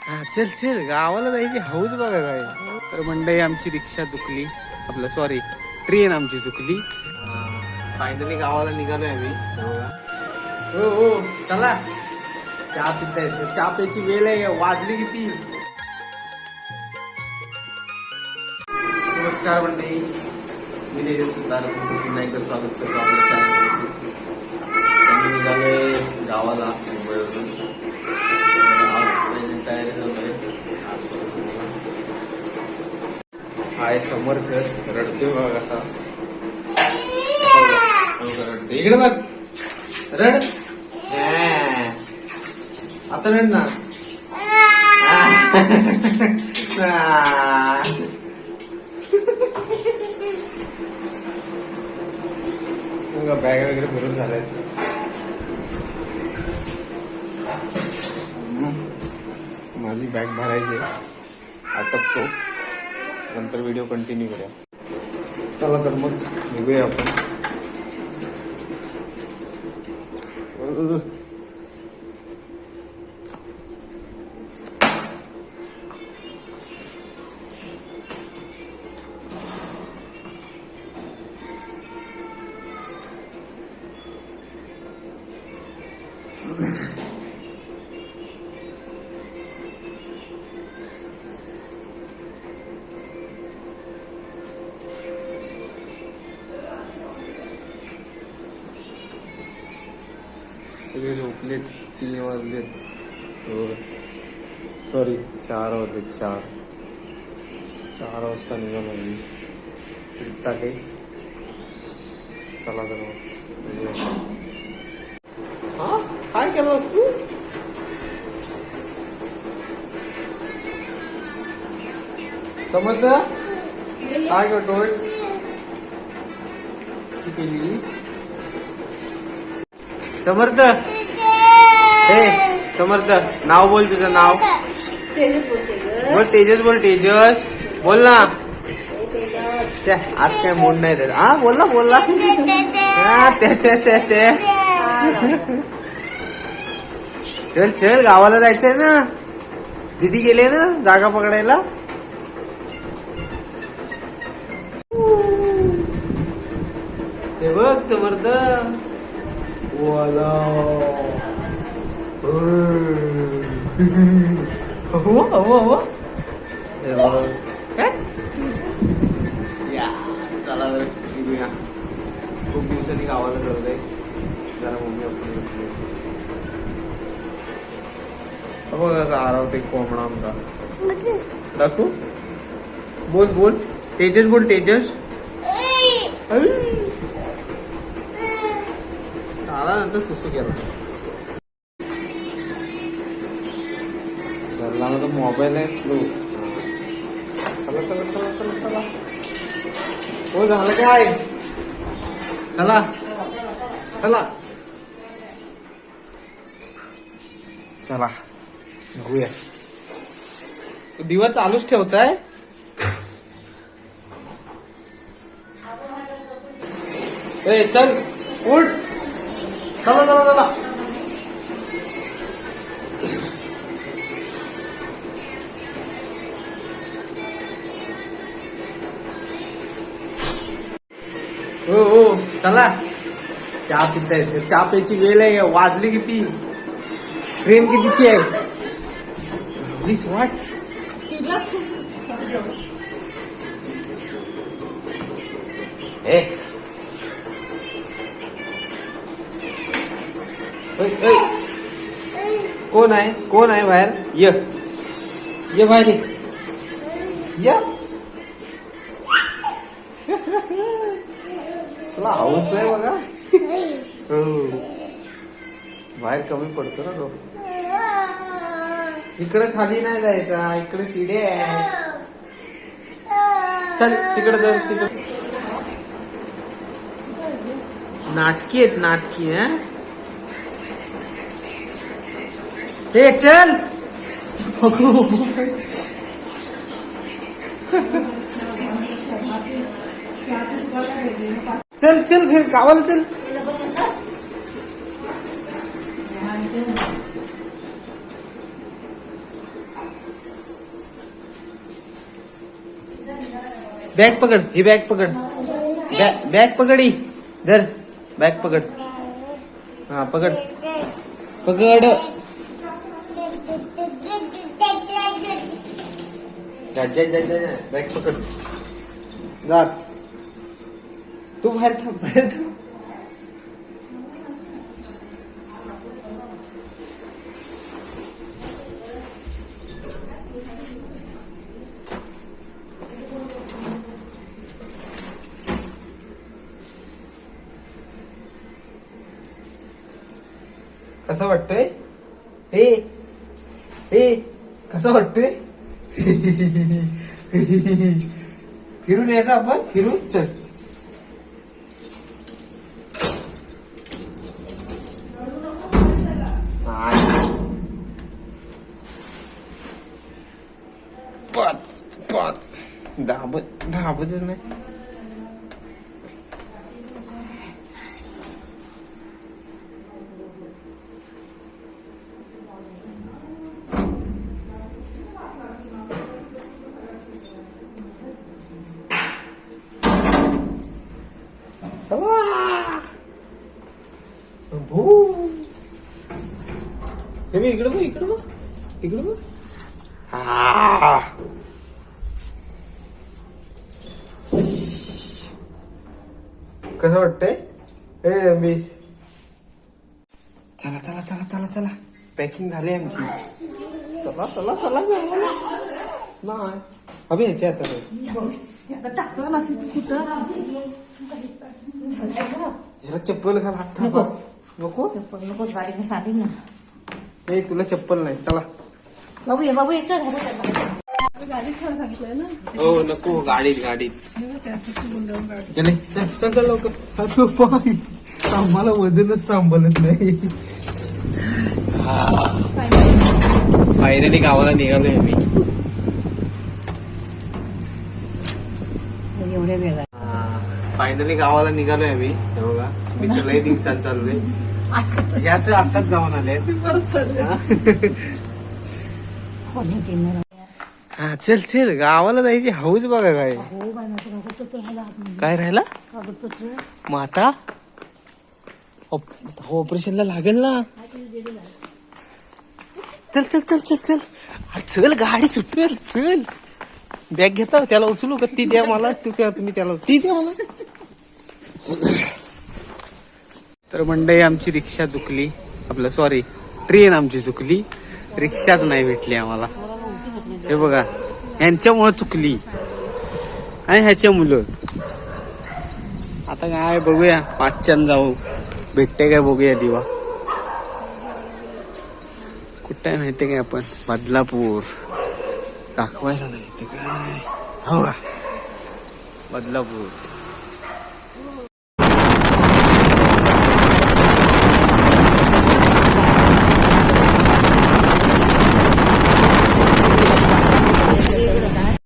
हा चल चल गावाला जायची हौस बघा काय. तर मंडळी आमची रिक्षा चुकली, आपलं सॉरी ट्रेन आमची चुकली. फायनली गावाला निघालोय आम्ही. हो हो चला चहा पिताय, चहा प्यायची वेळ आहे. वाजली किती. नमस्कार मंडळी, मी तेजस सुतार तुमचं पुन्हा एकदा स्वागत करतो आपल्या चॅनलवरती. आम्ही निघालोय गावाला मुंबईवरून. तयारी चालू आहे. हाय समर्थ रडतोय बघा आता. रडते इकडे बघ, रड आता रड ना. बॅग वगैरे भरून झाल्यात. माझी बॅग भरायची आटपतो, नंतर व्हिडिओ कंटिन्यू करूया. चला तर मग निघूया आपण. सगळे झोपलेत, 3 वाजलेत. सॉरी 4 वाजलेत. 4 वाजता निघालो मी. ट्रिप टाके. चला तर हा काय केलं तू. समजत काय करतोय. केली समर्थ. हे समर्थ नाव बोल, तुझं नाव बोल. तेजस बोल. तेजस बोल ना. आज काय मूड नाही तर. हा बोल ना, बोल ना. ते चल चल गावाला जायचंय ना. दीदी गेले ना जागा पकडायला. हे बघ समर्थ वाला. हो हो हो काय या. चला बरं निघूया. खूप दिवसांनी गावाला चालत आहे. जरा मम्मी आपण बघ असं आरावते कोंबडा आमचा. दाखवू. बोल बोल. तेजस बोल. तेजस साला नंतर सुसू केला. चला माझा मोबाईल आहे स्लो. चला चला चला चला चला. हो झालं काय. चला चला चला बघूया. दिवा चालूच ठेवताय. ए चल उठ. चला चला चला. हो हो चला चहा पिताय, चहा प्यायची वेळ आहे. वाजली किती. ट्रेन कितीची आहे. प्लीज वाट. ए कोण आहे. कोण आहे बाहेर. ये बाहेर ये. चला हाऊस नाही बघा. बाहेर कमी पडतो ना तो. इकडे खाली नाही जायचा, इकडे शिडे आहे. चल तिकडे जाऊ. तिकडे नाटकी आहेत, नाटकी. हे चल. चल चल घर गावाला चल. बॅग पकड, ही बॅग पकड, बॅग पकड, ही धर, बॅग पकड. हा पकड पकड. बॅग पकड. जात तू बाहेर थांब, बाहेर थांब. कसं वाटतंय? ए कसं वाटतंय? फिरून यायचं आपण, फिरून चल. पाच पाच दाबत नाही. हे मी इकडं बघ. कसं वाटतंय? रमेश चला पॅकिंग झाली आमची. चला नाही अभि याच्या आता ह्याला चप्पल घाल. हात नको गाडीने साडी ना. ए तुला चप्पल नाही. चला बाबू यायचं गाडी सांगितलंय ना. हो नको, गाडीत चल लवकर. आम्हाला वजनच सांभाळत नाही. फायनली गावाला निघालोय आम्ही. एवढ्या वेळा फायनली गावाला निघालोय आम्ही. हे बघा मी तर लय दिवसांत चाललोय. याच आताच जाऊन आले. हा चल गावाला जायची हौस बघा. काय राहिला? मग आता ऑपरेशनला लागेल ना. चल गाडी सुटेल. चल बॅग घेता, त्याला उचलू का? ती द्या मला. तुम्ही त्याला ती द्या मला. तर मंडळी आमची रिक्षा चुकली. आपलं सॉरी ट्रेन आमची चुकली. रिक्षाच नाही भेटली आम्हाला. हे बघा ह्यांच्यामुळे चुकली आणि ह्याच्या मुलं. आता काय बघूया, पाचच्यान जाऊ. भेटते काय बघूया. दिवा कुठं आहे माहितीये काय? आपण बदलापूर दाखवायला नाही ते काय. हो बदलापूर.